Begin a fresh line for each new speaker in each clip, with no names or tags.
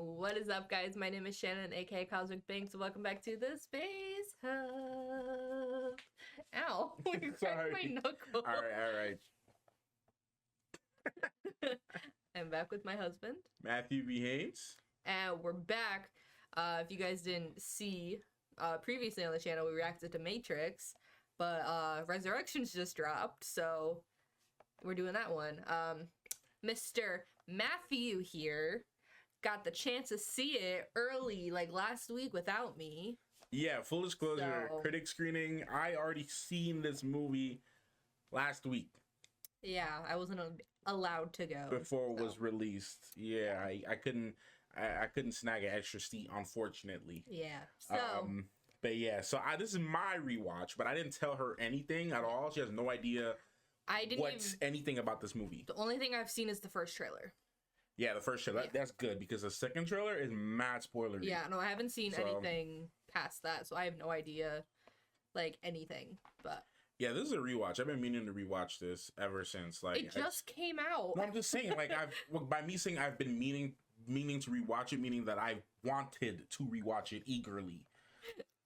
What is up, guys? My name is Shannon, aka Cosmic Banks. Welcome back to the Space Hub. Ow! You cracked my knuckle.
All right.
I'm back with my husband,
Matthew behaves.
and we're back. If you guys didn't see previously on the channel, we reacted to Matrix, but Resurrections just dropped, so we're doing that one. Mr. Matthew here got the chance to see it early, like last week, without me.
Yeah, full disclosure, critic screening. I already seen this movie last week.
Yeah, I wasn't allowed to go
before it was released. Yeah, I couldn't snag an extra seat, unfortunately.
Yeah. So
but yeah, so this is my rewatch, but I didn't tell her anything at all. She has no idea anything about this movie.
The only thing I've seen is the first trailer.
Yeah, the first trailer. Yeah. That's good because the second trailer is mad spoilery.
Yeah, no, I haven't seen anything past that, so I have no idea, like, anything. But
yeah, this is a rewatch. I've been meaning to rewatch this ever since. Like,
it just came out.
No, I'm just saying, like, by me saying I've been meaning to rewatch it, meaning that I wanted to rewatch it eagerly.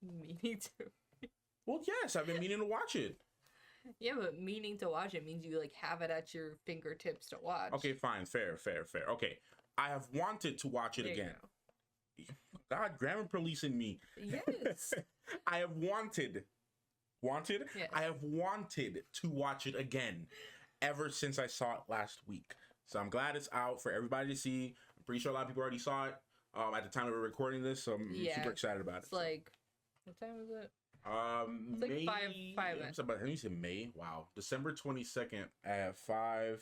Meaning to.
Well, yes, I've been meaning to watch it.
Yeah, but meaning to watch it means you like have it at your fingertips to watch.
Okay, fine, fair. Okay, I have wanted to watch it again. God, grammar police in me.
Yes.
I have wanted. Yes. I have wanted to watch it again ever since I saw it last week. So I'm glad it's out for everybody to see. I'm pretty sure a lot of people already saw it at the time we were recording this, so I'm super excited about it.
It's like, what time is it?
It's
like
May,
5.
Let me say May. Wow, December 22nd at 5:30.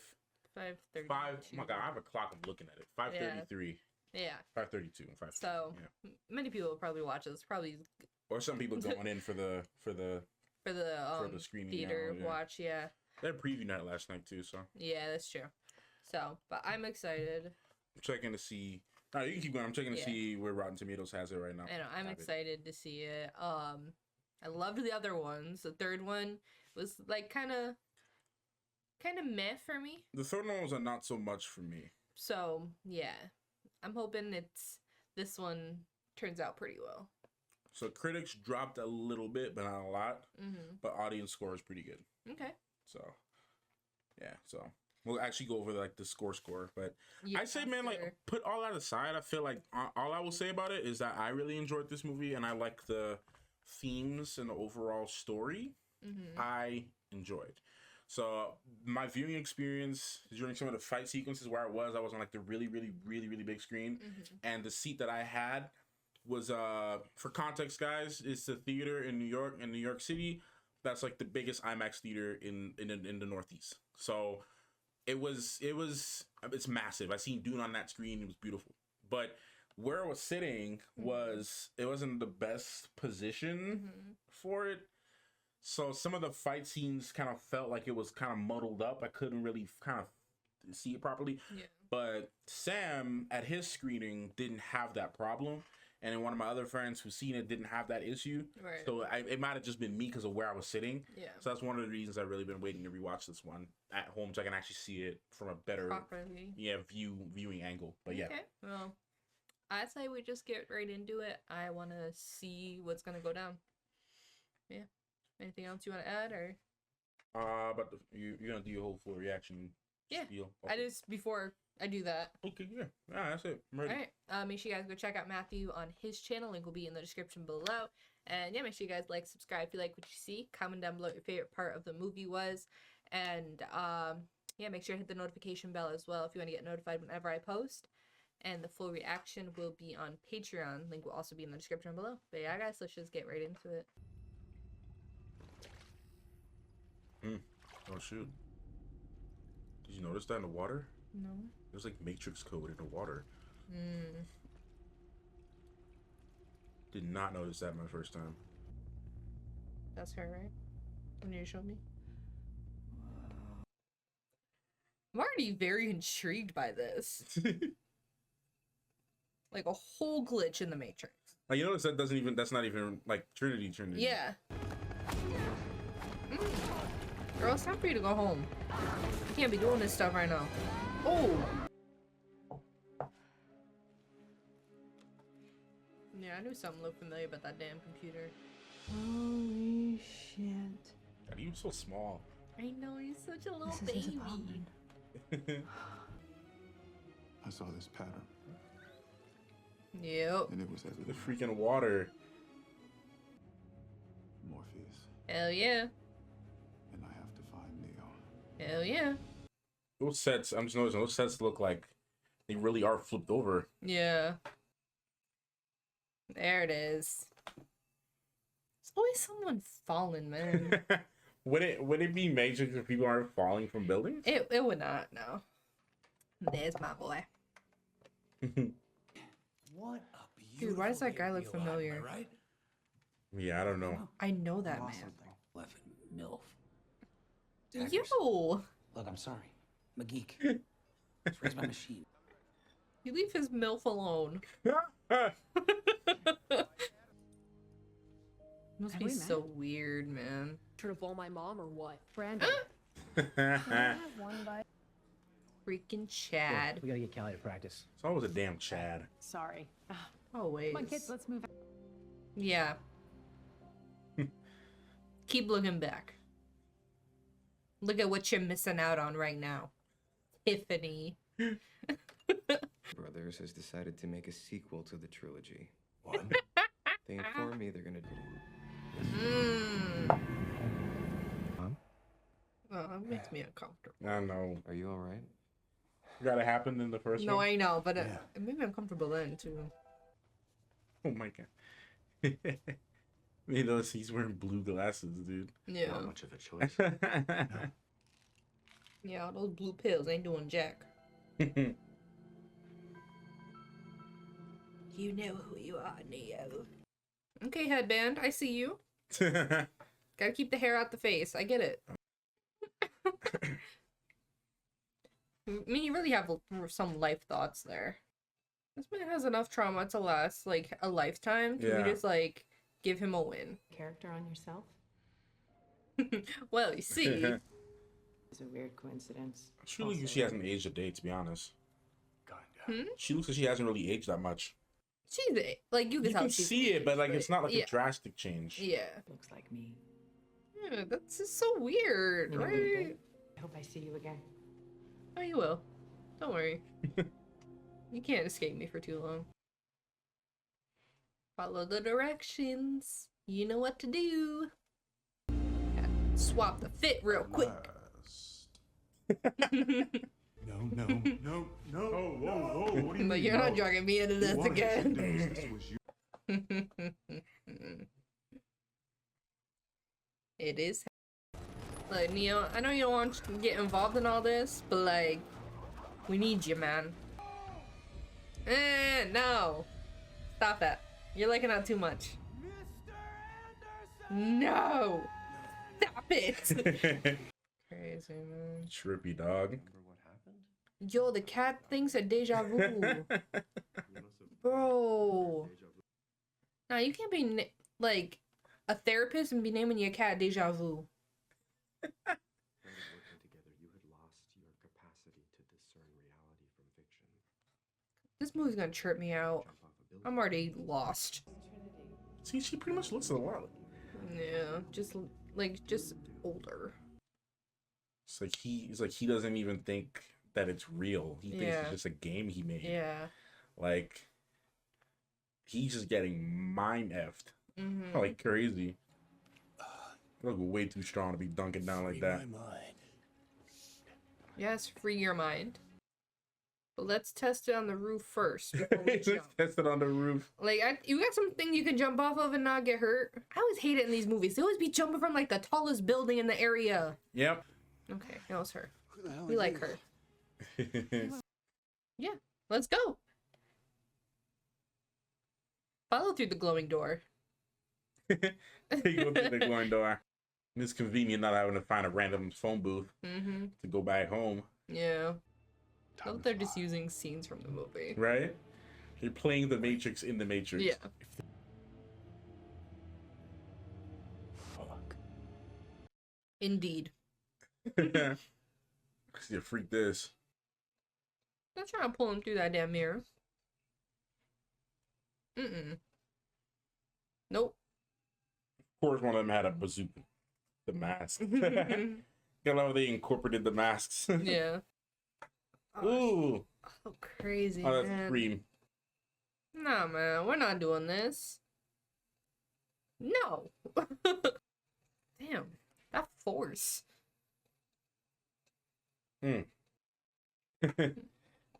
Oh my God, I have a clock. I'm looking at it. 5:33.
Yeah.
5:32. 5:32.
So many people will probably watch this. Probably.
Or some people going in for the screening
theater watch. Yeah.
They had a preview night last night too. So.
Yeah, that's true. So, but I'm excited.
I'm checking to see. No, you can keep going. I'm checking to see where Rotten Tomatoes has it right now.
I know. I'm excited to see it. I loved the other ones. The third one was like kind of meh for me.
The third one was a not so much for me.
So yeah, I'm hoping this one turns out pretty well.
So critics dropped a little bit, but not a lot. But audience score is pretty good.
Okay.
So yeah, so we'll actually go over like the score. But I say, man, like put all that aside. I feel like all I will say about it is that I really enjoyed this movie and I like the themes and the overall story. I enjoyed. So my viewing experience during some of the fight sequences where I was on like the really big screen, and the seat that I had was for context, guys, it's the theater in New York City. That's like the biggest IMAX theater in the Northeast. So it's massive. I seen Dune on that screen. It was beautiful, but where I was sitting it wasn't the best position for it. So some of the fight scenes kind of felt like it was kind of muddled up. I couldn't really kind of see it properly. Yeah. But Sam at his screening didn't have that problem. And then one of my other friends who's seen it didn't have that issue. Right. So it might have just been me because of where I was sitting. Yeah. So that's one of the reasons I've really been waiting to rewatch this one at home so I can actually see it from a better viewing angle. But yeah. Okay.
Well, I say we just get right into it. I want to see what's going to go down. Yeah. Anything else you want to add, or?
But you're going to do your whole full reaction spiel?
Okay. I just, before I do that.
Okay, yeah. That's it. I'm ready.
All right. Make sure you guys go check out Matthew on his channel. Link will be in the description below. And yeah, make sure you guys like, subscribe if you like what you see. Comment down below what your favorite part of the movie was. And yeah, make sure to hit the notification bell as well if you want to get notified whenever I post. And the full reaction will be on Patreon. Link will also be in the description below. But yeah, guys, let's just get right into it.
Oh, shoot. Did you notice that in the water?
No.
There's like Matrix code in the water. Did not notice that my first time.
That's her, right? When you showed me? I'm already very intrigued by this. Like a whole glitch in the Matrix.
Like, you notice that's not even like Trinity.
Yeah. Girl, it's time for you to go home. You can't be doing this stuff right now. Oh! Yeah, I knew something looked familiar about that damn computer.
Holy shit.
God, he was so small.
I know, he's such a little
This is
baby.
his apartment.
I saw this pattern,
Yep.
and it was
The
evident.
freaking water.
Morpheus,
Hell yeah.
and I have to find Neo.
Hell yeah.
Those sets, I'm just noticing, those sets look like they really are flipped over.
Yeah. There it is. There's always someone falling, man.
Would it be Matrix if people aren't falling from buildings?
It would not, no. There's my boy.
What a beautiful
Dude, why does that
day
guy
to
look
be alive, am I
familiar?
right?
Yeah, I don't know.
I know that
Lost
man.
something. Effing MILF. Daggers.
Yo!
Look, I'm sorry. I'm a geek. Just raise my machine.
You leave his MILF alone. Must
Have
be
we
so weird, man.
Trying to follow my mom or what?
Brandon, can I have one bite?
Freaking Chad.
We gotta get Callie to practice.
It's always a damn Chad.
Sorry.
Always.
Come on, kids, let's move.
Yeah. Keep looking back. Look at what you're missing out on right now. Tiffany.
Brothers has decided to make a sequel to the trilogy.
What?
They informed me they're gonna do
Mmm.
Mom?
Oh, that makes me uncomfortable.
I know.
Are you alright?
Gotta happen in the first
No,
one.
I know, but
Yeah.
it made me uncomfortable then, too.
Oh my god. You know, he's wearing blue glasses, dude.
Yeah.
Not much of a choice.
Yeah, all those blue pills ain't doing jack. You know who you are, Neo. Okay, headband, I see you. Gotta keep the hair out the face. I get it. I mean, you really have some life thoughts there. This man has enough trauma to last, like, a lifetime. Can
Yeah.
we just, like, give him a win?
Character on yourself?
Well, you see.
It's a weird coincidence.
She looks like she hasn't aged a day, to be honest.
Kinda.
She looks like she hasn't really aged that much.
She's, like, you can
You
tell
can
she's
see it, but, like, it's not like
yeah.
a drastic change.
Yeah.
Looks like me.
Yeah, that's just so weird,
You know what
right?
you did? I hope I see you again.
Oh, you will. Don't worry. You can't escape me for too long. Follow the directions. You know what to do. Gotta swap the fit real quick.
Last. No, no, no, no. Oh, whoa, whoa. What do you
But
mean?
you're not
No.
dragging me into this
One of these
again.
days, this was you.
It is. Like, Neo, I know you don't want to get involved in all this, but, like, we need you, man. No. Stop that. You're liking out too much. No. Stop it. Crazy, man.
Trippy, dog.
Remember what happened?
Yo, the cat thinks a deja vu. Bro. Nah, you can't be, like, a therapist and be naming your cat deja vu.
Part of working together, you had lost your capacity to discern reality from fiction.
This movie's gonna trip me out.
Jump off a building.
I'm already lost.
See, she pretty much looks a lot.
Yeah, just older.
It's like he doesn't even think that it's real. He thinks
Yeah.
it's just a game he made.
Yeah.
Like he's just getting mind effed
Mm-hmm.
like crazy. Look way too strong to be dunking down like that.
Yes, free your mind. But let's test it on the roof first before we
Let's
jump.
test it on the roof.
Like, you got something you can jump off of and not get hurt? I always hate it in these movies. They always be jumping from, like, the tallest building in the area.
Yep.
Okay, that was her.
Who the hell
We
are
like
you?
her. Yeah, let's go. Follow through the glowing door.
He go through the glowing door. It's convenient not having to find a random phone booth
Mm-hmm.
to go back home,
Yeah. I
Time
love
to
they're just
fly.
using scenes from the movie.
right? You're playing the Matrix in the Matrix.
Yeah.
Fuck.
Indeed.
You freak this.
I'm trying to pull him through that damn mirror. Mm-mm. Nope.
Of course, one of them had a bazooka. The mask. I love how they incorporated the masks.
Yeah.
Ooh.
Oh, crazy,
Oh, that's
man.
Scream.
Nah, man, we're not doing this. No. Damn, that force.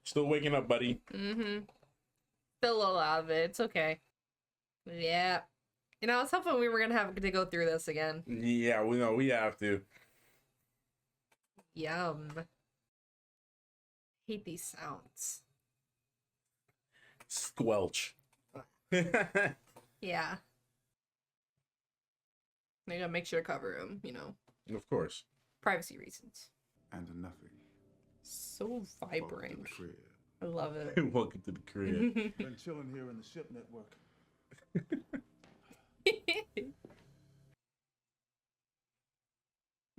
Still waking up, buddy.
Mm-hmm. Still a lot of it. It's okay. Yeah. You know, I was hoping we were gonna have to go through this again.
Yeah, we know we have to.
Yum. Hate these sounds.
Squelch.
Yeah. I gotta make sure to cover them, you know.
Of course.
Privacy reasons.
And nothing.
So vibrant.
Welcome to the crib.
I love it.
Welcome to the crib.
Been chilling here in the ship network.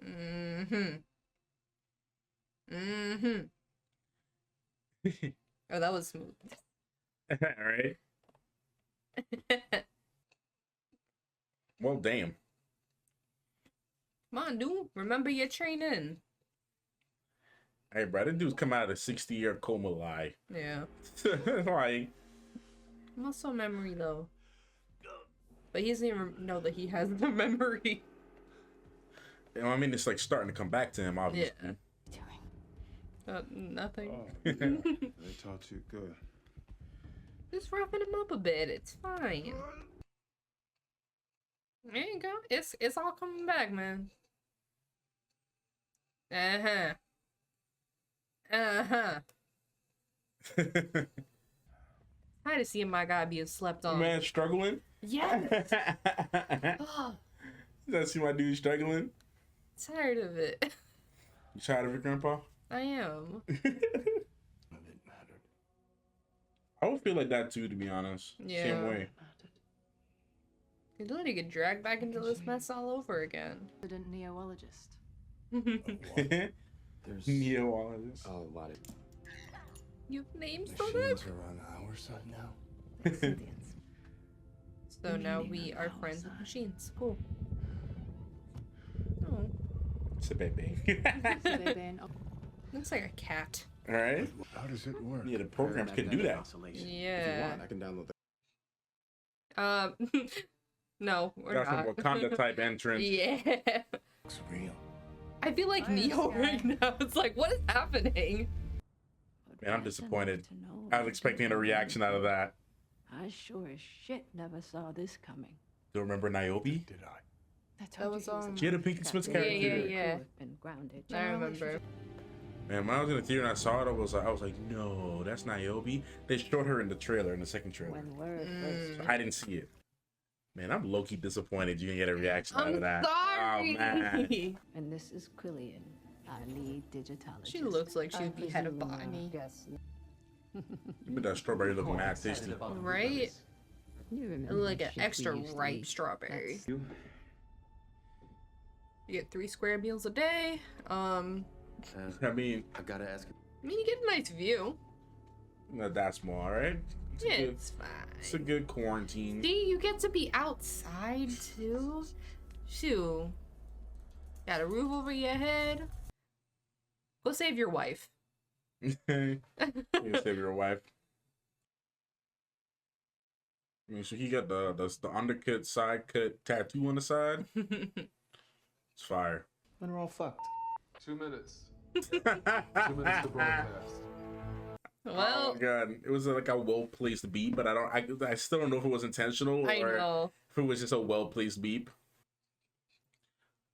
Mm-hmm. Mm-hmm. Oh, that was smooth.
All right. Well, damn.
Come on, dude. Remember your training.
Hey, bro, that dude's come out of a 60-year coma lie.
Yeah.
Like,
Muscle memory, though. But he doesn't even know that he has the memory.
you know, I mean, it's like starting to come back to him, obviously.
Nothing.
Oh, they taught you good.
Just roughing him up a bit. It's fine. There you go. It's all coming back, man. Uh-huh. Uh-huh. Tired of seeing my guy being slept on.
Man, struggling?
Yes.
Did
Oh,
I see my dude struggling?
tired of it.
You tired of it, Grandpa?
I am.
None of it mattered.
I would feel like that too, to be honest.
Yeah.
Same way.
You'd literally get dragged back into this mess all over again.
Resident neologist.
There's
Neologist.
a lot of
You've names for them?
Machines are on our side now.
So now we are friends with machines. Cool. Oh,
It's a baby.
looks like a cat.
All right.
How does it work?
Yeah, the programs can do that.
If you
Yeah.
want, I can download that.
No, we're
That's
not.
some Wakanda type entrance.
Yeah.
Looks real.
I feel like Neo right now. It's like, what is happening?
Man, I'm disappointed. I was expecting a reaction out of that.
I sure as shit never saw this coming.
Do you remember Niobe?
Did I?
That was
Jada Pinkett Smith's
Yeah,
character.
yeah.
Been grounded.
I remember.
Man, when I was in the theater and I saw it, I was like, no, that's Niobe. They showed her in the trailer, in the second trailer.
When word first
I didn't see it. Man, I'm low-key disappointed you didn't get a reaction out
I'm
of that.
sorry.
Oh, man.
and this is Quillian, our lead digitologist.
She looks like she would be head of
presume,
botany.
Yes.
But that strawberry look mad tasty.
Right?
You remember
Like
the
an
shit we
extra
used to
ripe
eat?
strawberry.
That's-
You get 3 square meals a day.
I mean,
I gotta ask.
I mean, you get a nice view.
not that small, right? It's,
Yeah,
a good,
it's fine.
it's a good quarantine.
See, you get to be outside too. Shoo. Got a roof over your head. Go save your wife.
You can save your wife. I mean, so he got the undercut, side cut tattoo on the side. It's fire.
When we're all fucked. 2 minutes. 2 minutes to broadcast.
Well,
Oh god, it was like a well placed beep, but I still don't know if it was intentional
I
or
know.
if it was just a well placed beep.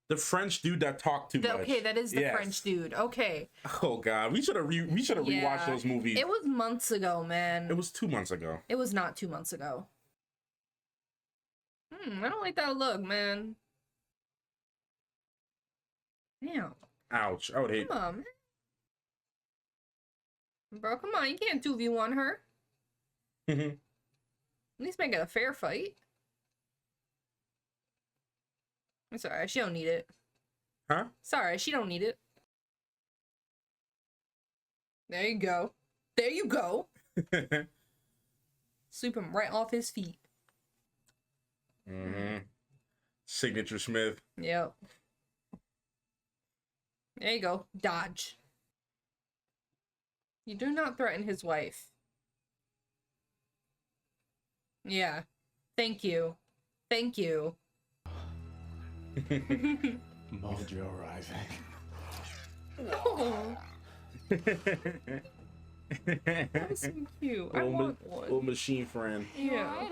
The French dude that talked too much.
Okay, that is the
Yes.
French dude. Okay.
Oh god, we should have rewatched
Yeah.
those movies.
It was months ago, man.
It was 2 months ago.
It was not 2 months ago. I don't like that look, man. Damn.
Ouch! I would hate.
Come on, man. Bro, come on. You can't 2v1 her. At least make it a fair fight. It's alright. She don't need it.
Huh?
Sorry, she don't need it. There you go. There you go. Sweep him right off his feet.
Mm-hmm. Signature Smith.
Yep. There you go. Dodge. You do not threaten his wife. Yeah. Thank you. Thank you.
Mojo rising.
Oh, that's so cute. I want one.
Little machine friend.
Yeah.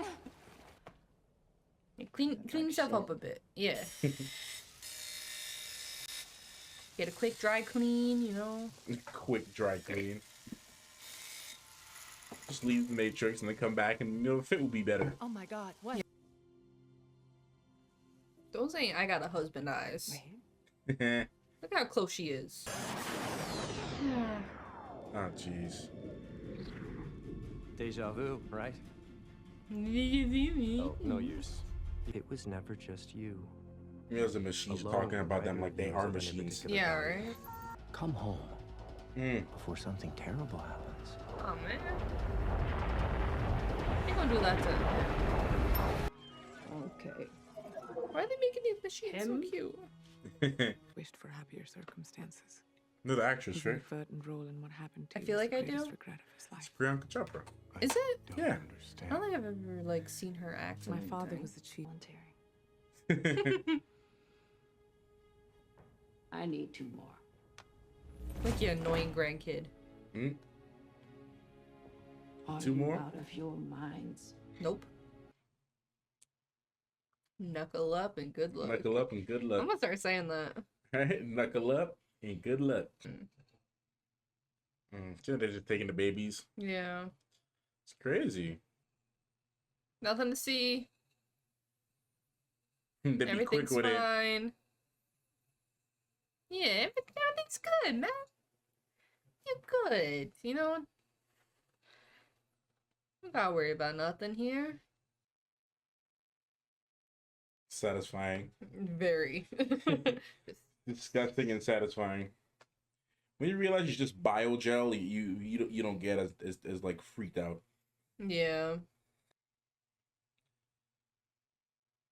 Clean yourself up a bit. Yeah. Get a quick dry clean, you know.
Quick dry clean. Just leave the Matrix and then come back and the fit will be better.
Oh my god, what?
Those ain't I got a husband eyes.
Wait.
Look how close she is.
Oh jeez.
Deja vu, right?
Oh,
No use. It was never just you.
There's the machines
Alone,
talking about them like they
provided
are
you with any
machines.
particular
Yeah,
value.
right?
Come home
Mm.
before something terrible happens.
Oh man. They gonna do that to
Okay.
Why are they making these machines so
Him?
cute?
Wished for happier circumstances.
No, the actress,
His
right?
inadvertent role in what happened to
I
you
feel
was
like
the
I do.
greatest regret of his life.
Priyanka Chopra.
Is it?
Don't
Yeah.
understand.
I don't think I've ever like seen her act. in
My father
anything.
was the chief.
Voluntary. I need 2 more.
Like your annoying grandkid.
Mm.
Are
2
you
more?
out of your minds?
Nope. Knuckle up and good luck.
Knuckle up and good
I'm
luck.
gonna start saying that.
Right? Knuckle up and good luck. So they're just taking the babies.
Yeah.
It's crazy.
Nothing to see.
They be quick
Everything's
with it.
fine. Yeah, everything's good, man. You're good. You know? Don't gotta worry about nothing here.
Satisfying.
Very.
Disgusting and satisfying. When you realize it's just biogel, you don't get as like freaked out.
Yeah.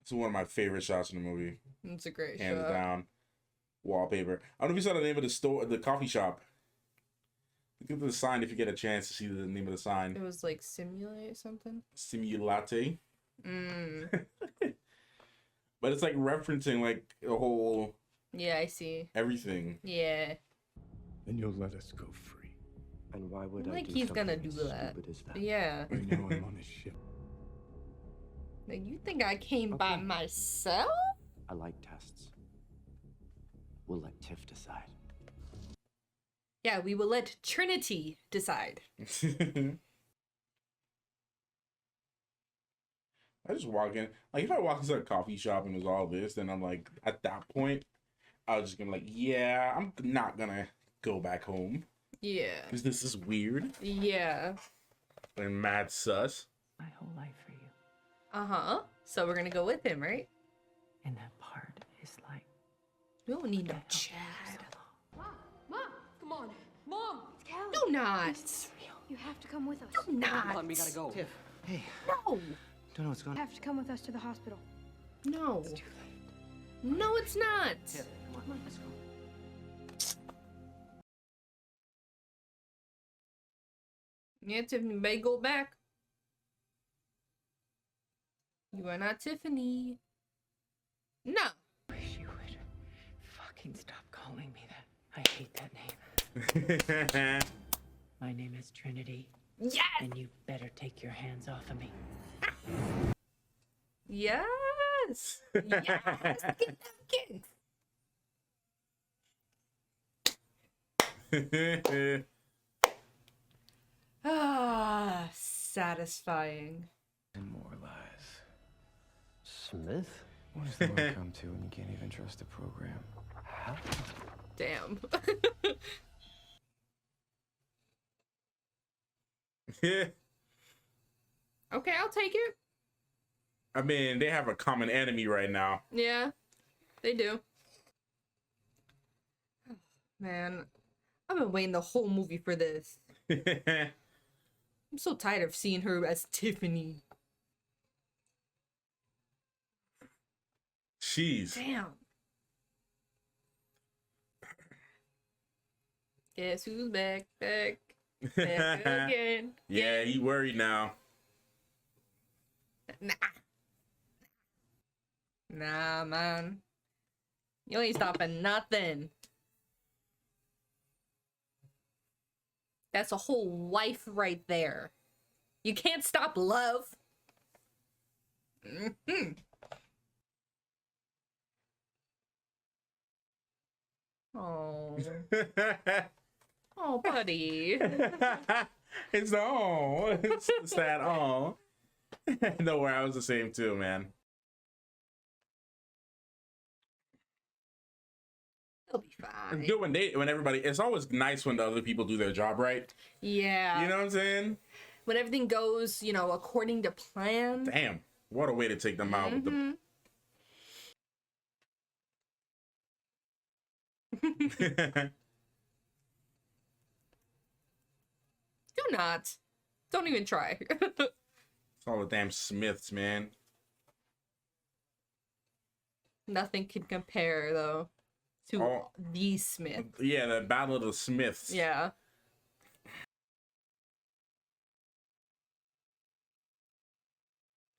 It's one of my favorite shots in the movie,
It's a great
hands
shot.
down. Wallpaper. I don't know if you saw the name of the store, the coffee shop. Look at the sign if you get a chance to see the name of the sign.
It was like simulate something.
Simulate.
Mm.
But it's like referencing like the whole
Yeah, I see.
everything.
Yeah.
Then you'll let us go free.
And why would I
Like
do
he's gonna
something
do
as
that.
stupid as that?
Yeah.
I know I'm on a ship.
Like, you think I came by
Okay.
myself?
I like tests. We'll let Tiff decide.
Yeah, we will let Trinity decide.
I just walk in. Like, if I walk into a coffee shop and there's all this, then I'm like, at that point, I was just gonna like, yeah, I'm not gonna go back home
Yeah.
because this is weird
Yeah.
and mad sus.
My whole life for you.
Uh-huh. So we're gonna go with him, right?
And that part is like
We don't need no
help you
Chad.
so long.
Mom, come on. Mom, it's Callie.
Do not.
You have to come with us.
Do not.
Come on, we gotta go. Tiff, hey,
No.
don't know what's going
You
on.
have to come with us to the hospital.
No. No, it's not.
Tiff, come on, let's go.
Yeah, Tiffany may go back. You are not Tiffany. No.
Wish you would fucking stop calling me that. I hate that name. My name is Trinity,
Yes.
and you better take your hands off of me.
Yes. Yes. Get them kids. Ah, satisfying.
And more lies.
Smith?
What does the world come to when you can't even trust the program?
How?
Damn. Okay, I'll take it.
I mean, they have a common enemy right now.
Yeah, they do. Man, I've been waiting the whole movie for this. I'm so tired of seeing her as Tiffany.
Jeez.
Damn. Guess who's back? Back again.
Yeah, he worried now.
Nah, man. You ain't stopping nothing. That's a whole wife right there. You can't stop love. Mm-hmm. Oh. Oh, buddy.
It's it's that no way, I was the same too, man.
It'll be fine.
It's good when everybody, it's always nice when the other people do their job right.
Yeah.
You know what I'm saying?
When everything goes, you know, according to plan.
Damn, what a way to take them out with the
Do not. Don't even try.
It's all the damn Smiths, man.
Nothing can compare, though, to the Smith.
Yeah, the Battle of the Smiths.
Yeah.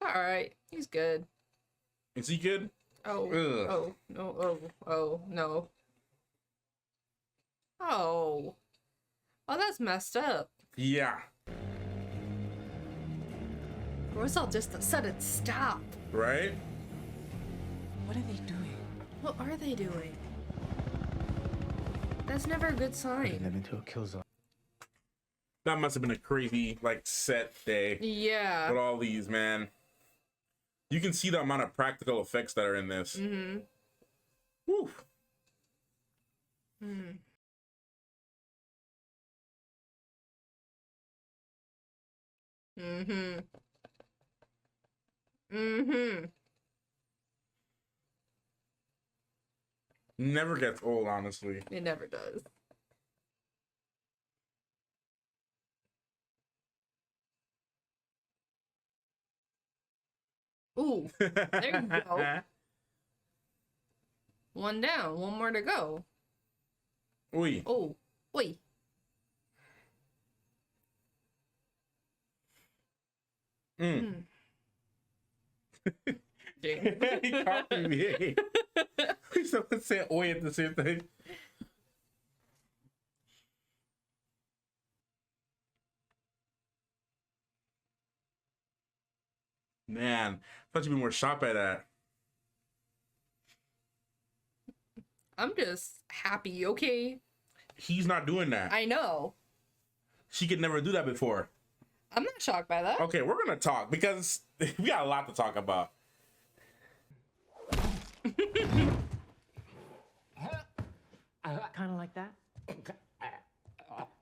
Alright, he's good.
Is he good?
Oh,
Ugh.
oh, no, oh, no. Oh. Oh, that's messed up.
Yeah.
Or it's all just a sudden stop.
Right?
What are they doing?
What are they doing? That's never a good sign.
Them into a kill zone.
That must have been a crazy, like, set day.
Yeah.
With all these, man. You can see the amount of practical effects that are in this.
Mm-hmm.
Woo.
Mm. Mm-hmm. Mm-hmm.
Never gets old, honestly.
It never does. Ooh, there you go. One down, one more to go.
Oi.
Oh, oi.
Mm.
Dang.
He copied me. Someone said oi at the same thing. Man, I thought you'd be more sharp at that.
I'm just happy, okay?
He's not doing that.
I know.
She could never do that before.
I'm not shocked by that.
Okay, we're gonna talk because we got a lot to talk about.
Kind of like that?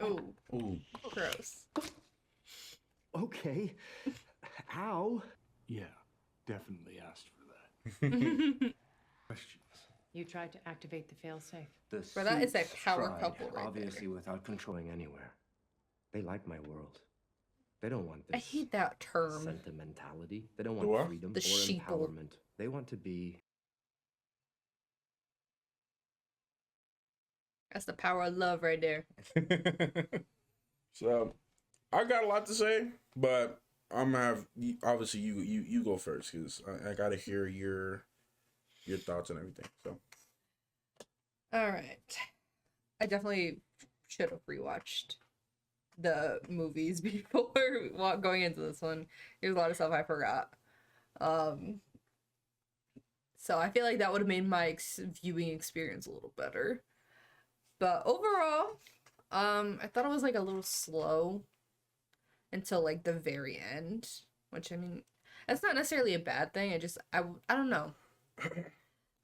Oh,
Ooh.
gross.
Okay. Ow.
Yeah, definitely asked for that. Questions?
You tried to activate the failsafe.
The
Bro, that is a
suits
power
tried,
couple right
obviously without controlling anywhere. They like my world. They don't want
I
this
hate that term.
sentimentality. They don't
The
want
what?
freedom
The
or
sheeple.
empowerment. They want to be
That's the power of love right there.
So, I got a lot to say, but I'm gonna have obviously you go first because I gotta hear your thoughts and everything. So,
All right. I definitely should have rewatched the movies before going into this one. There's a lot of stuff I forgot. So I feel like that would have made my viewing experience a little better. But overall, I thought it was like a little slow until like the very end, which I mean, that's not necessarily a bad thing. I don't know.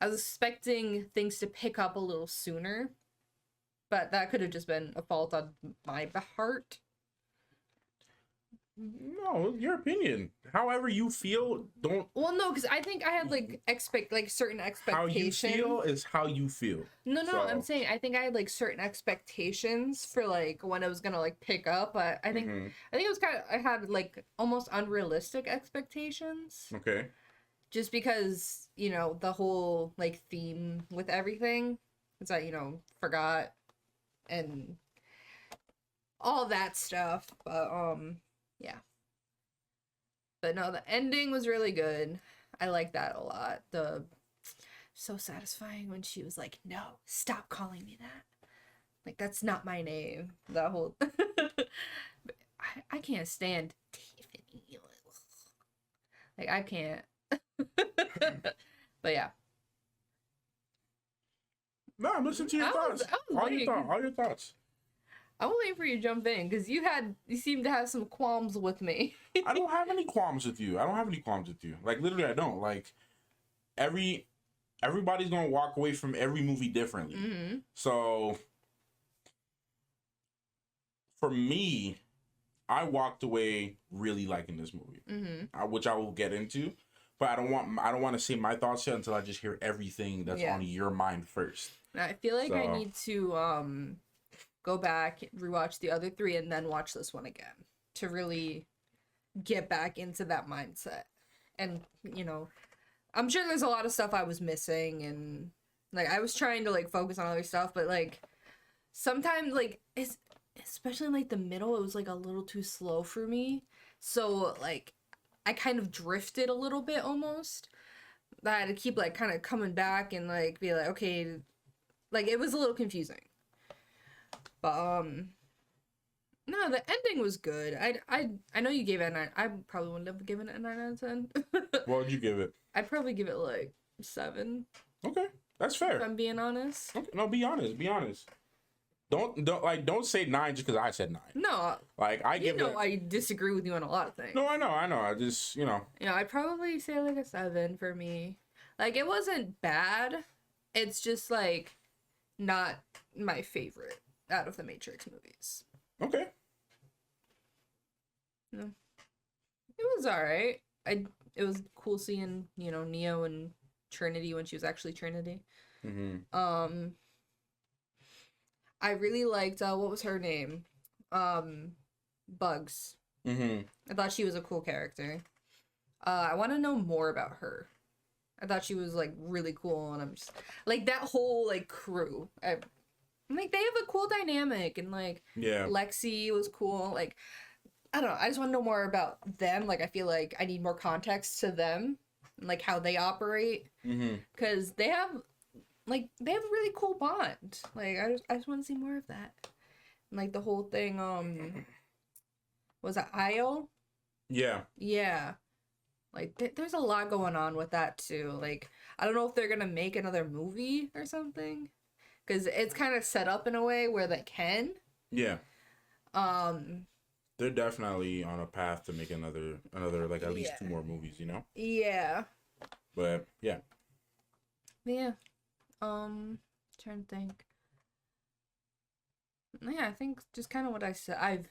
I was expecting things to pick up a little sooner, but that could have just been a fault on my part.
no, your opinion. However you feel, don't.
Well, no, because I think I had like certain
How
expectations.
you feel is how you feel.
No,
So-
I'm saying I think I had like certain expectations for like when it was gonna like pick up. But I think
Mhm.
it was kind of I had like almost unrealistic expectations.
Okay.
just because, you know, the whole like theme with everything is that, you know, forgot and all that stuff. But yeah. But no, the ending was really good. I like that a lot. So satisfying when she was like, "No, stop calling me that. Like, that's not my name." That whole I can't stand Tiffany. Like, I can't. But yeah.
No, I'm listening to your thoughts. All your thoughts.
I'm waiting for you to jump in because you seem to have some qualms with me.
I don't have any qualms with you. Like, literally, I don't. Like, everybody's gonna walk away from every movie differently.
Mm-hmm.
So for me, I walked away really liking this movie, which I will get into. But I don't want to say my thoughts yet until I just hear everything that's on your mind first.
I feel like I need to go back, rewatch the other three, and then watch this one again to really get back into that mindset. And, you know, I'm sure there's a lot of stuff I was missing, and like I was trying to like focus on other stuff, but like sometimes like it's especially in like the middle, it was like a little too slow for me. So like I kind of drifted a little bit almost. I had to keep like kind of coming back and like be like, okay, like it was a little confusing. But no, the ending was good. I know you gave it a 9. I probably wouldn't have given it a 9 out of 10.
What would you give it?
I'd probably give it like 7.
Okay, that's fair.
If I'm being honest.
Okay, no, be honest. Don't say 9 just because I said 9.
No.
Like I give it.
I disagree with you on a lot of things.
No, I know. I just
I'd probably say like a 7 for me. Like it wasn't bad. It's just like not my favorite out of the Matrix movies.
Okay.
Yeah. It was alright. It was cool seeing, you know, Neo and Trinity when she was actually Trinity.
Mm-hmm.
I really liked what was her name? Bugs.
Mm-hmm.
I thought she was a cool character. I want to know more about her. I thought she was like really cool, and I'm just like that whole like crew. Like they have a cool dynamic, and like Lexi was cool. Like I don't know. I just want to know more about them. Like I feel like I need more context to them, and like how they operate, because they have a really cool bond. Like I just want to see more of that. And, like the whole thing. Was it Io?
Yeah.
Yeah. Like there's a lot going on with that too. Like I don't know if they're gonna make another movie or something, because it's kind of set up in a way where they can.
Yeah. They're definitely on a path to make another like at least 2 more movies, you know?
Yeah.
But yeah.
Yeah. Trying to think. Yeah, I think just kind of what I've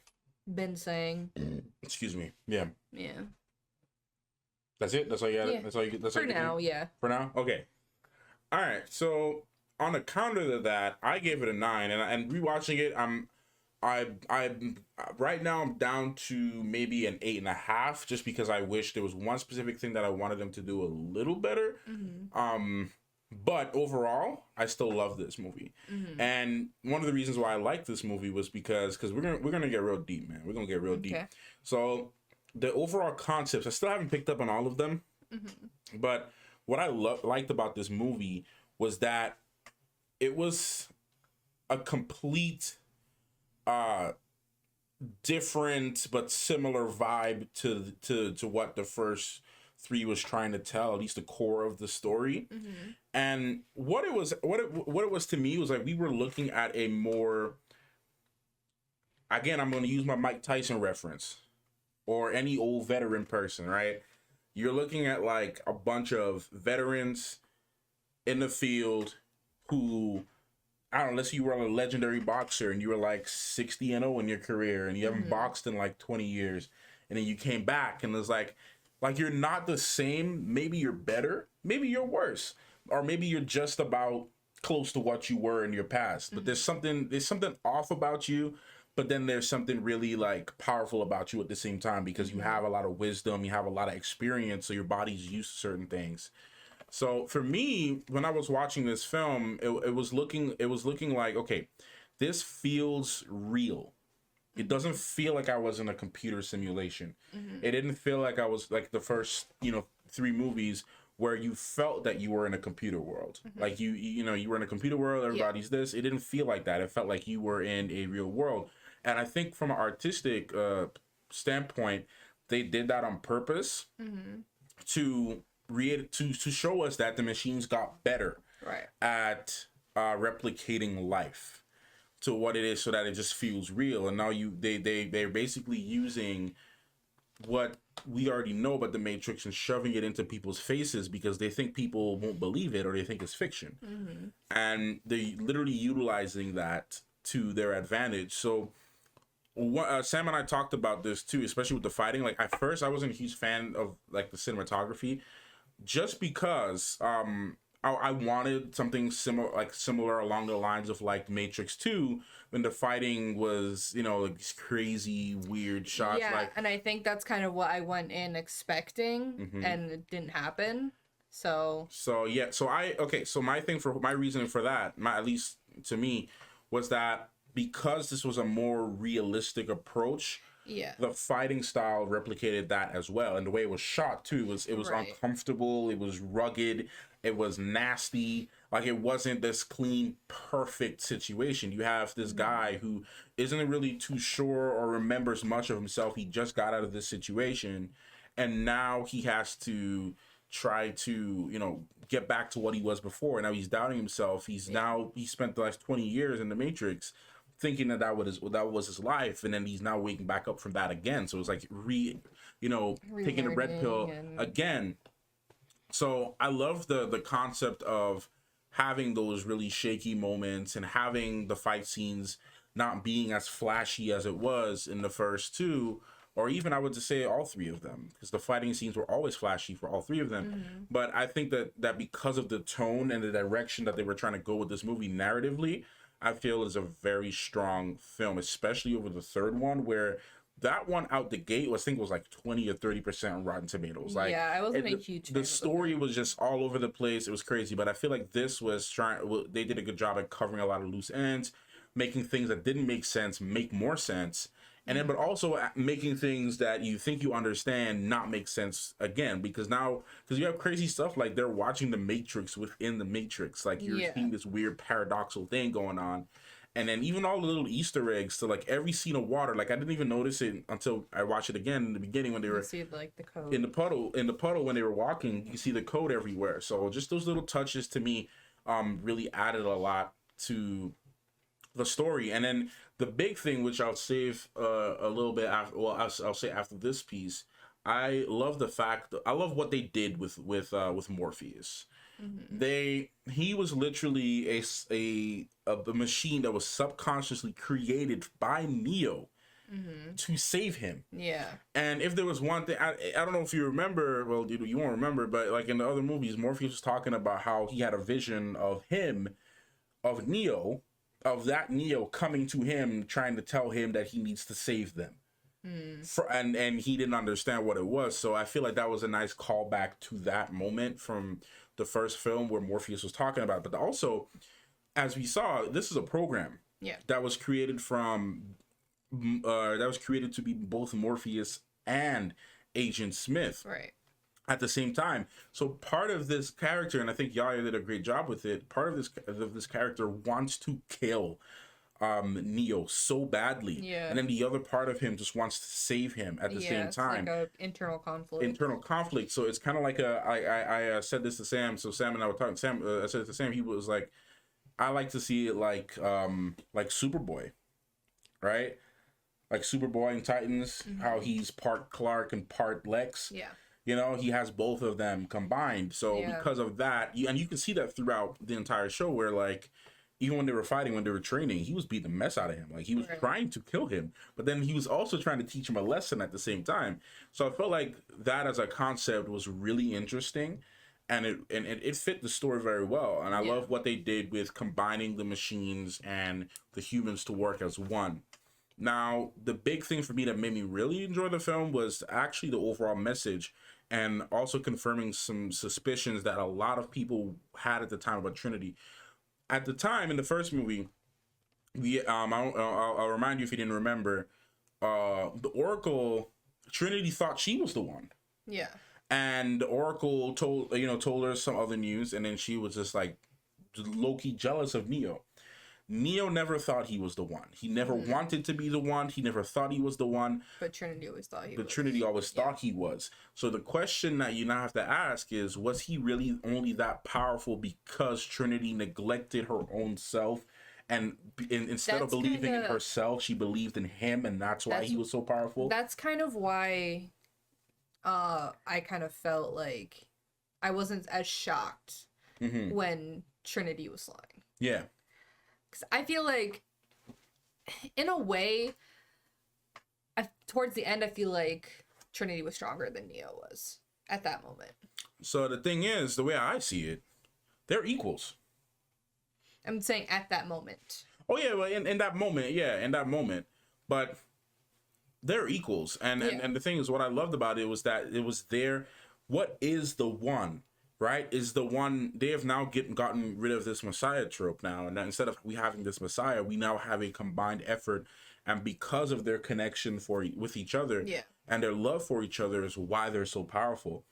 been saying.
Excuse me. Yeah.
Yeah.
That's it? That's all you got?
Yeah.
That's all you get?
For now, yeah.
For now? Okay. All right. So on the counter to that, I gave it a 9, and rewatching it, I right now I'm down to maybe an 8.5, just because I wish there was one specific thing that I wanted them to do a little better. But overall, I still love this movie. And one of the reasons why I like this movie was because we're gonna get real deep, man. We're gonna get real deep. So the overall concepts, I still haven't picked up on all of them. But what I liked about this movie was that it was a complete different but similar vibe to what the first 3 was trying to tell, at least the core of the story. And what it was to me was like we were looking at a more, again, I'm going to use my Mike Tyson reference, or any old veteran person, right? You're looking at like a bunch of veterans in the field who, I don't know, let's say you were a legendary boxer and you were like 60-0 in your career and you haven't boxed in like 20 years, and then you came back and it's like you're not the same. Maybe you're better, maybe you're worse, or maybe you're just about close to what you were in your past. But there's something off about you, but then there's something really like powerful about you at the same time, because you have a lot of wisdom, you have a lot of experience, so your body's used to certain things. So for me, when I was watching this film, it was looking like, okay, this feels real. It doesn't feel like I was in a computer simulation. It didn't feel like I was like the first, 3 movies where you felt that you were in a computer world. Like you were in a computer world, everybody's this. It didn't feel like that. It felt like you were in a real world. And I think from an artistic standpoint, they did that on purpose to show us that the machines got better at replicating life to what it is, so that it just feels real. And now they're basically using what we already know about the Matrix and shoving it into people's faces because they think people won't believe it, or they think it's fiction. And they're literally utilizing that to their advantage. So Sam and I talked about this too, especially with the fighting. Like at first I wasn't a huge fan of like the cinematography, just because I wanted something similar along the lines of like Matrix 2, when the fighting was, like these crazy weird shots.
Yeah, and I think that's kind of what I went in expecting, and it didn't happen. So my reasoning for that, at least to me, was that because this was a more realistic approach, the fighting style replicated that as well, and the way it was shot too was uncomfortable, it was rugged, it was nasty. Like it wasn't this clean, perfect situation. You have this guy who isn't really too sure or remembers much of himself. He just got out of this situation, and now he has to try to get back to what he was before. Now he's doubting himself. He spent the last 20 years in the Matrix thinking that was his life, and then he's now waking back up from that again. So it's like taking the red pill again. So I love the concept of having those really shaky moments and having the fight scenes not being as flashy as it was in the first 2, or even I would just say all 3 of them, because the fighting scenes were always flashy for all 3 of them. But I think that because of the tone and the direction that they were trying to go with this movie narratively, I feel is a very strong film, especially over the 3rd one, where that one out the gate was like 20 or 30% Rotten Tomatoes. Like, I wasn't a huge fan.
The story was just all over the place. It was crazy, but I feel like this was they did a good job at covering a lot of loose ends, making things that didn't make sense make more sense, and then but also making things that you think you understand not make sense again, because you have crazy stuff like they're watching the Matrix within the Matrix, like you're seeing this weird paradoxical thing going on. And then even all the little Easter eggs to like every scene of water, like I didn't even notice it until I watched it again in the beginning when they were
see like the code
in the puddle when they were walking. You see the code everywhere. So just those little touches to me really added a lot to the story. And then the big thing, which I'll save a little bit after, well, I'll say after this piece, I love what they did with Morpheus. He was literally a machine that was subconsciously created by Neo to save him. And if there was one thing, I don't know if you remember, well, you won't remember, but like in the other movies, Morpheus was talking about how he had a vision of Neo coming to him, trying to tell him that he needs to save them. And he didn't understand what it was. So I feel like that was a nice callback to that moment from the first film where Morpheus was talking about it. But also, as we saw, this is a program that was created to be both Morpheus and Agent Smith at the same time. So part of this character, and I think Yaya did a great job with it, part of this character wants to kill Neo so badly, and then the other part of him just wants to save him at the same time.
Like a internal conflict.
So it's kind of like I said this to Sam. So Sam and I were talking. I said it to Sam. He was like, I like to see it like Superboy, right? Like Superboy in Titans, how he's part Clark and part Lex. He has both of them combined. So because of that, you can see that throughout the entire show, where like, even when they were fighting, when they were training, he was beating the mess out of him. Like he was trying to kill him, but then he was also trying to teach him a lesson at the same time. So I felt like that as a concept was really interesting, and it fit the story very well. And I love what they did with combining the machines and the humans to work as one. Now, the big thing for me that made me really enjoy the film was actually the overall message, and also confirming some suspicions that a lot of people had at the time about Trinity. At the time in the first movie, I'll remind you if you didn't remember, the Oracle, Trinity thought she was the one.
Yeah.
And the Oracle told her some other news, and then she was just like low-key jealous of Neo. Neo never thought he was the one. He never wanted to be the one. He never thought he was the one.
But Trinity always thought he was.
But Trinity always thought he was. So the question that you now have to ask is, was he really only that powerful because Trinity neglected her own self? And instead of believing in herself, she believed in him, and that's why he was so powerful?
That's kind of why I kind of felt like I wasn't as shocked when Trinity was lying.
Yeah.
Because I feel like, in a way, towards the end, I feel like Trinity was stronger than Neo was at that moment.
So the thing is, the way I see it, they're equals.
I'm saying at that moment.
Oh, yeah, well, in that moment. But they're equals. And the thing is, what I loved about it was that it was what is the one? Right, is the one. They have now gotten rid of this Messiah trope now, and instead of we having this Messiah, we now have a combined effort, and because of their connection with each other, and their love for each other is why they're so powerful.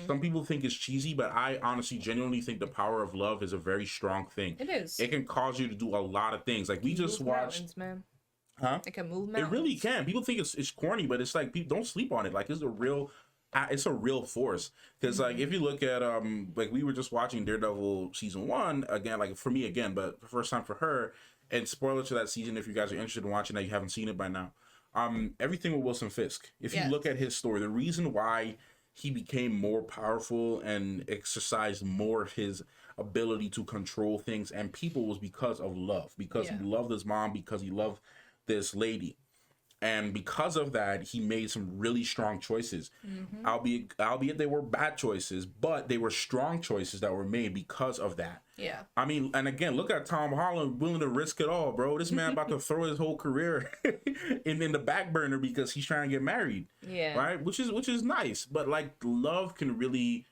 Some people think it's cheesy, but I honestly, genuinely think the power of love is a very strong thing.
It is.
It can cause you to do a lot of things. Like we just watched,
man.
Huh?
It can move mountains.
It really can. People think it's corny, but it's like people don't sleep on it. Like it's a real force, because like if you look at like we were just watching Daredevil season 1 again, like for me again, but the first time for her, and spoiler to that season if you guys are interested in watching that, you haven't seen it by now, everything with Wilson Fisk, if you look at his story, the reason why he became more powerful and exercised more of his ability to control things and people was because of love, because he loved his mom, because he loved this lady. And because of that, he made some really strong choices. Albeit they were bad choices, but they were strong choices that were made because of that. Yeah. I mean, and again, look at Tom Holland willing to risk it all, bro. This man about to throw his whole career in the back burner because he's trying to get married. Yeah. Right? Which is nice. But like love can really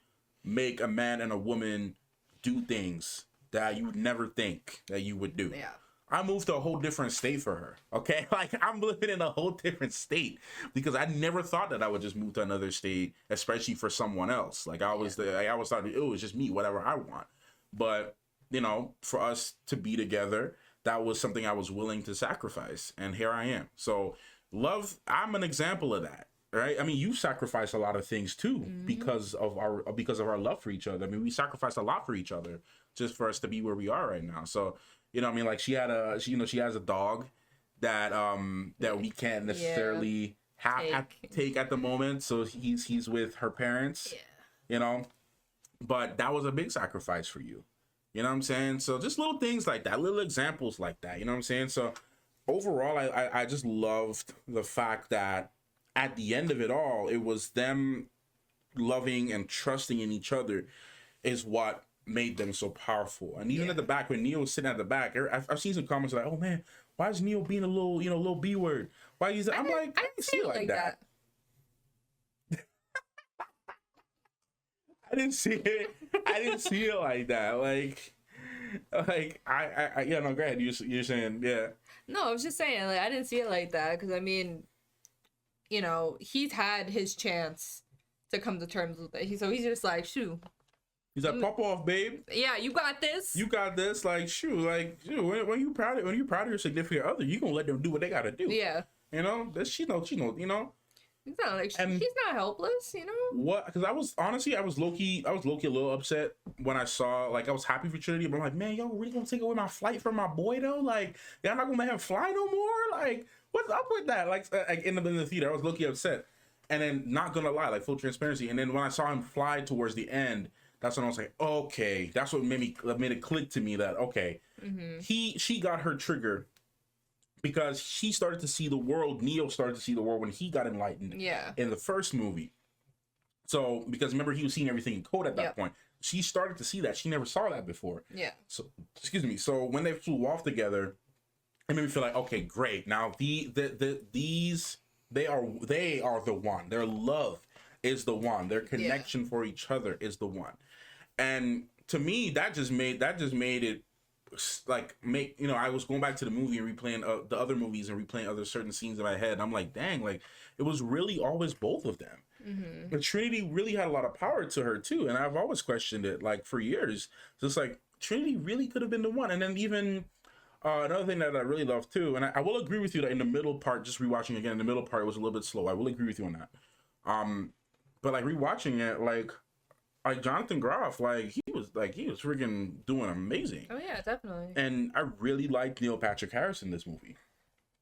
make a man and a woman do things that you would never think that you would do. Yeah. I moved to a whole different state for her. Okay, like I'm living in a whole different state because I never thought that I would just move to another state, especially for someone else. Like I always thought it was just me, whatever I want. But you know, for us to be together, that was something I was willing to sacrifice, and here I am. So love, I'm an example of that. Right? I mean, you sacrifice a lot of things too because of our love for each other. I mean, we sacrificed a lot for each other just for us to be where we are right now. So. You know what I mean? Like she has a dog that that we can't necessarily take at the moment. So he's with her parents. Yeah. You know, but that was a big sacrifice for you. You know what I'm saying? So just little things like that, little examples like that. You know what I'm saying? So overall, I just loved the fact that at the end of it all, it was them loving and trusting in each other is what made them so powerful. And even at the back, when Neo was sitting at the back, I've seen some comments like, "Oh man, why is Neo being a little B word? Why is I'm like, I didn't see it like that. I didn't see it like that. Like I yeah, no, go ahead. You're saying
No, I was just saying like I didn't see it like that because I mean, you know, he's had his chance to come to terms with it. So he's just like, shoot.
He's like, pop off, babe.
Yeah, you got this.
You got this. Like, when you proud of your significant other, you gonna let them do what they gotta do. Yeah. You know, that she knows, you know.
It's not like she's not helpless, you know.
What? Because I was low key a little upset when I saw, like, I was happy for Trinity, but I'm like, man, y'all really gonna take away my flight from my boy though? Like, y'all not gonna let him fly no more? Like, what's up with that? Like in the theater, I was low key upset, and then not gonna lie, like full transparency, and then when I saw him fly towards the end. That's when I was like, okay, that's what made it click to me that okay, she got her trigger because she started to see the world. Neo started to see the world when he got enlightened. Yeah. In the first movie. So because remember he was seeing everything in code at that point. She started to see that. She never saw that before. Yeah. So excuse me. So when they flew off together, it made me feel like, okay, great. Now these they are the one. Their love is the one. Their connection for each other is the one. And to me, that just made it like I was going back to the movie and replaying the other movies and replaying other certain scenes in my head. And I'm like, dang, like it was really always both of them. But Trinity really had a lot of power to her too, and I've always questioned it like for years. Just like Trinity really could have been the one. And then even another thing that I really love too, and I will agree with you that in the middle part, just rewatching again, in the middle part it was a little bit slow. I will agree with you on that. But like rewatching it, like Jonathan Groff, like he was freaking doing amazing.
Oh yeah, definitely.
And I really liked Neil Patrick Harris in this movie,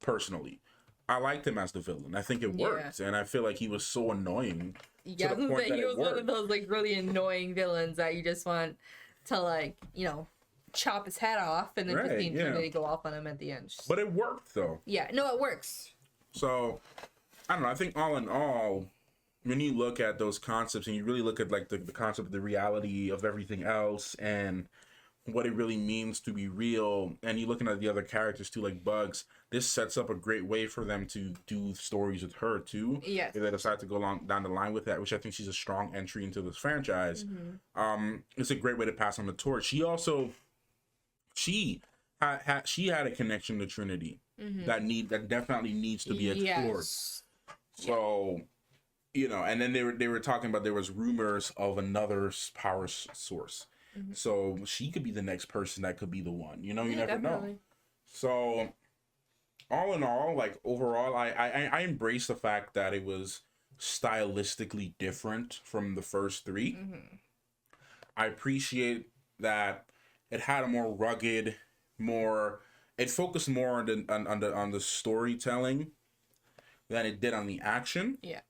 personally. I liked him as the villain. I think it worked, and I feel like he was so annoying.
Yeah,
to the point that
he was
it
one of those like really annoying villains that you just want to like, you know, chop his head off and then just be Trinity go off on him at the end.
But it worked though.
Yeah, no, it works.
So I don't know. I think all in all, when you look at those concepts and you really look at like the concept of the reality of everything else and what it really means to be real, and you looking at the other characters too, like Bugs, this sets up a great way for them to do stories with her too.
Yes.
If they decide to go down the line with that, which I think she's a strong entry into this franchise. It's a great way to pass on the torch. She also, she had a connection to Trinity that definitely needs to be explored.
Yes.
So, you know, and then they were talking about there was rumors of another power source. So she could be the next person that could be the one. You know, you never know. So all in all, like overall, I embrace the fact that it was stylistically different from the first three. I appreciate that it had a more rugged, it focused more on the storytelling than it did on the action.
Yeah.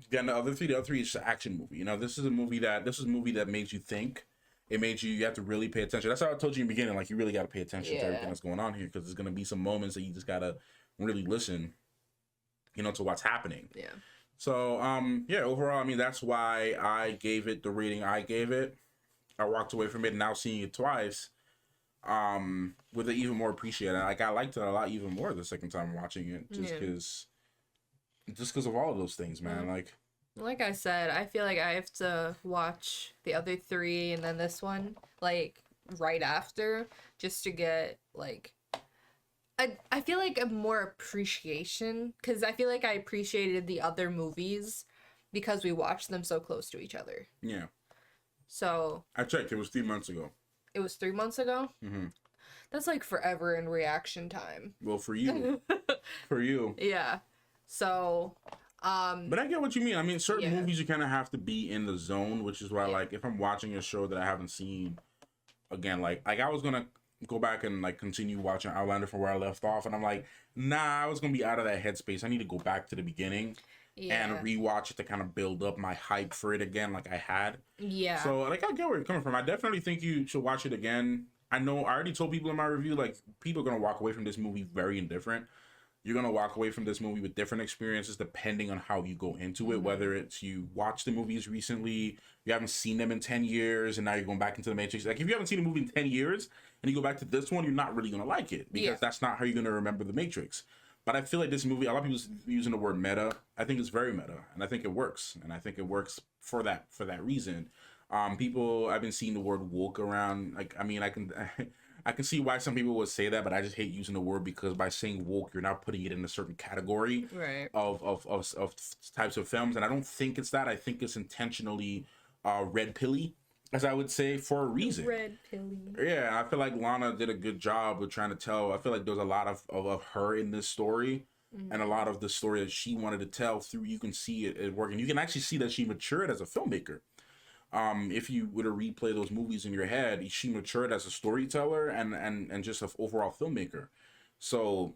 Again, the other three is just an action movie. You know, this is a movie that makes you think. It made you have to really pay attention. That's how I told you in the beginning, like you really got to pay attention to everything that's going on here, because there's going to be some moments that you just got to really listen, you know, to what's happening. Yeah. So, overall, I mean, that's why I gave it the rating I gave it. I walked away from it, and now seeing it twice, with it even more appreciated. Like, I liked it a lot even more the second time watching it, just because of all of those things, man.
Like I said, I feel like I have to watch the other three and then this one, like, right after, just to get, like, I feel like a more appreciation, because I feel like I appreciated the other movies because we watched them so close to each other.
Yeah.
So.
I checked. It was 3 months ago.
It was 3 months ago? Mm-hmm. That's, like, forever in reaction time.
Well, for you. For you.
Yeah. So,
but I get what you mean. I mean, certain movies you kind of have to be in the zone, which is why, like, if I'm watching a show that I haven't seen, again, like I was gonna go back and like continue watching Outlander from where I left off, and I'm like, nah, I was gonna be out of that headspace. I need to go back to the beginning and rewatch it to kind of build up my hype for it again, like I had. Yeah. So, like, I get where you're coming from. I definitely think you should watch it again. I know I already told people in my review, like, people are gonna walk away from this movie very indifferent. You're going to walk away from this movie with different experiences depending on how you go into it, whether it's you watch the movies recently, you haven't seen them in 10 years, and now you're going back into the Matrix. Like, if you haven't seen a movie in 10 years and you go back to this one, you're not really going to like it, because that's not how you're going to remember the Matrix. But I feel like this movie, a lot of people using the word meta. I think it's very meta, and I think it works. And I think it works for that reason. I've been seeing the word woke around. Like, I mean, I can see why some people would say that, but I just hate using the word, because by saying woke, you're not putting it in a certain category of types of films. And I don't think it's that. I think it's intentionally red pilly, as I would say, for a reason. Red pilly. Yeah, I feel like Lana did a good job of trying to tell. I feel like there's a lot of her in this story, and a lot of the story that she wanted to tell through. You can see it working. You can actually see that she matured as a filmmaker. If you were to replay those movies in your head, she matured as a storyteller and just an overall filmmaker. So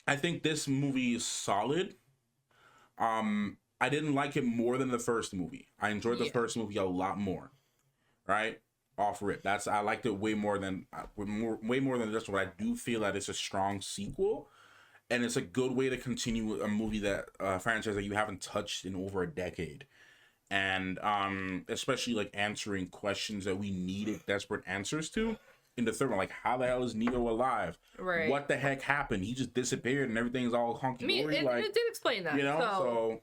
I think this movie is solid. I didn't like it more than the first movie. I enjoyed the first movie a lot more. Right? Off rip. I liked it way more than this one. I do feel that it's a strong sequel, and it's a good way to continue a movie that franchise that you haven't touched in over a decade. And especially like answering questions that we needed desperate answers to. in the third one, like, how the hell is Neo alive?
Right.
What the heck happened? He just disappeared and everything's all honky dory.
It did explain that.
You know, so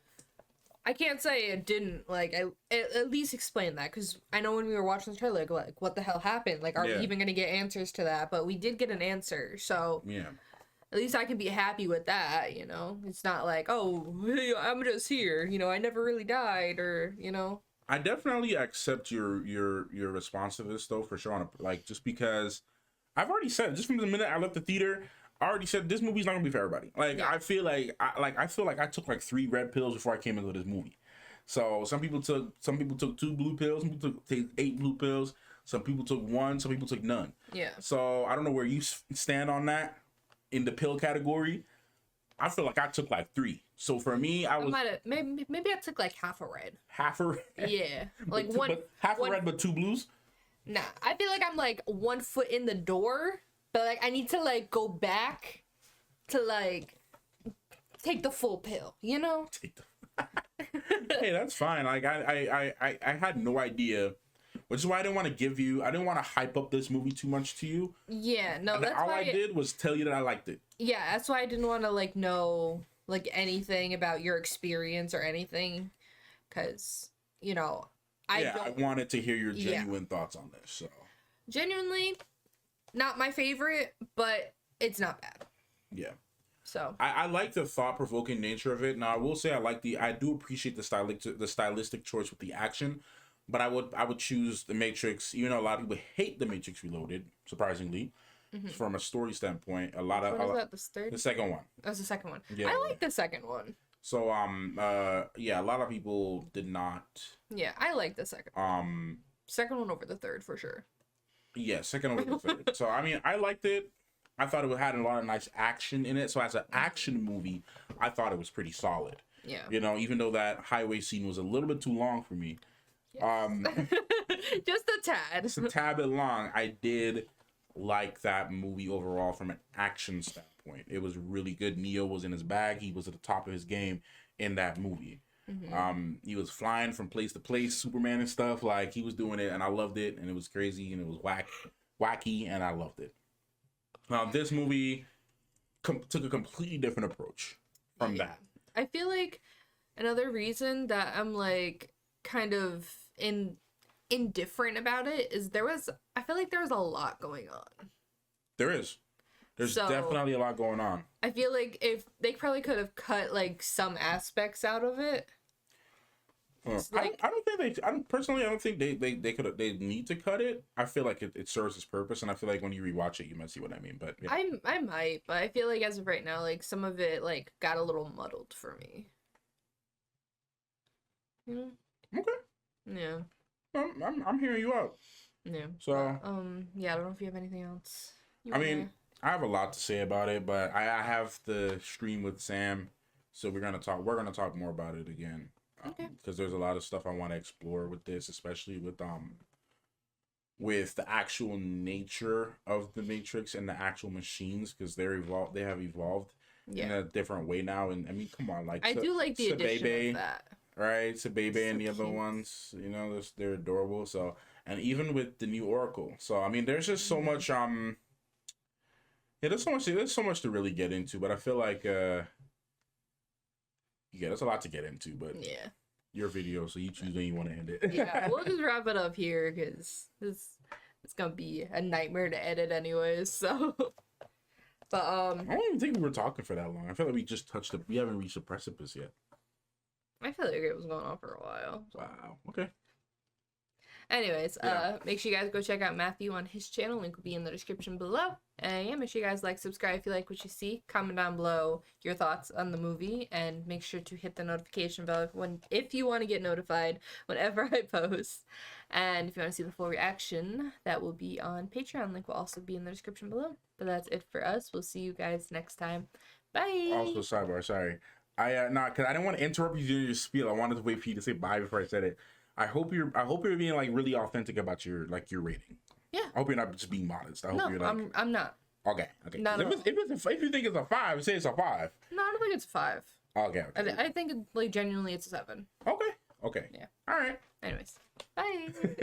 I can't say it didn't. Like, at least explain that, because I know when we were watching the trailer, like, what the hell happened? Like, are we even gonna get answers to that? But we did get an answer, so
yeah.
At least I can be happy with that, you know? It's not like, oh, hey, I'm just here, you know, I never really died, or, you know?
I definitely accept your response to this, though, for sure. Like, just because I've already said, just from the minute I left the theater, I already said this movie's not gonna be for everybody. Like, I feel like I took like 3 red pills before I came into this movie. So some people took 2 blue pills, some people took 8 blue pills, some people took 1, some people took none.
Yeah.
So I don't know where you stand on that in the pill category. I feel like I took like 3. So for me, I was
maybe I took like half a red.
Half a red?
Yeah, like
half a red but 2 blues.
Nah, I feel like I'm like 1 foot in the door, but like I need to like go back to like take the full pill, you know?
Hey, that's fine. Like I had no idea, which is why I didn't want to hype up this movie too much to you.
Yeah, no,
and
that's
all
why
I did was tell you that I liked it.
Yeah, that's why I didn't want to like know like anything about your experience or anything, because you know I
wanted to hear your genuine thoughts on this. So
genuinely, not my favorite, but it's not bad.
Yeah.
So
I like the thought-provoking nature of it. Now I will say I do appreciate the stylistic choice with the action, but I would choose The Matrix, even though a lot of people hate The Matrix Reloaded, surprisingly. From a story standpoint,
is that, the third?
The second one.
That's the second one.
Yeah.
I like the second one.
So yeah, a lot of people did not.
Yeah, I like the second. Second one over the third for sure.
Yeah, second over the third. So I mean, I liked it. I thought it had a lot of nice action in it. So as an action movie, I thought it was pretty solid.
Yeah.
You know, even though that highway scene was a little bit too long for me.
Yes. Just a tad.
Just a tad bit long. I did like that movie overall from an action standpoint. It was really good. Neo was in his bag. He was at the top of his game in that movie. He was flying from place to place, Superman and stuff. Like, he was doing it, and I loved it, and it was crazy, and it was wacky, and I loved it. Now, this movie took a completely different approach from that.
I feel like another reason that I'm like kind of indifferent about it is I feel like there was a lot going on.
There's definitely a lot going on.
I feel like if they probably could have cut like some aspects out of it.
I don't think they need to cut it. I feel like it serves its purpose, and I feel like when you rewatch it, you might see what I mean. But yeah.
I might, but I feel like as of right now, like some of it like got a little muddled for me. You know?
Okay.
Yeah.
I'm hearing you out.
Yeah.
So
yeah, I don't know if you have anything else.
I mean, I have a lot to say about it, but I have the stream with Sam, so we're gonna talk more about it again.
Okay.
Because there's a lot of stuff I want to explore with this, especially with the actual nature of the Matrix and the actual machines, because they have evolved in a different way now. And I mean, come on, like
I do like the addition of that.
Right, Sabebe and the other
cute.
ones, you know, they're adorable. So, and even with the new Oracle, so I mean, there's just so much there's so much to really get into. But I feel like there's a lot to get into. But
yeah,
your video, so you choose when you want to end it.
Yeah, we'll just wrap it up here because it's gonna be a nightmare to edit anyways. So, but
I don't even think we were talking for that long. I feel like we haven't reached the precipice yet.
I feel like it was going on for a while. So.
Wow. Okay.
Anyways, make sure you guys go check out Matthew on his channel. Link will be in the description below. And yeah, make sure you guys like, subscribe if you like what you see. Comment down below your thoughts on the movie, and make sure to hit the notification bell if you want to get notified whenever I post. And if you want to see the full reaction, that will be on Patreon. Link will also be in the description below. But that's it for us. We'll see you guys next time. Bye.
Also, sidebar, sorry. Because I didn't want to interrupt you during your spiel. I wanted to wait for you to say bye before I said it. I hope you're being like really authentic about your rating.
Yeah.
I hope you're not just being modest. I hope you're like.
I'm not.
Okay.
Not at all.
If you think it's a 5, say it's a 5.
No, I don't think it's a 5.
Okay.
I think like genuinely it's a 7.
Okay.
Yeah.
All right.
Anyways, bye.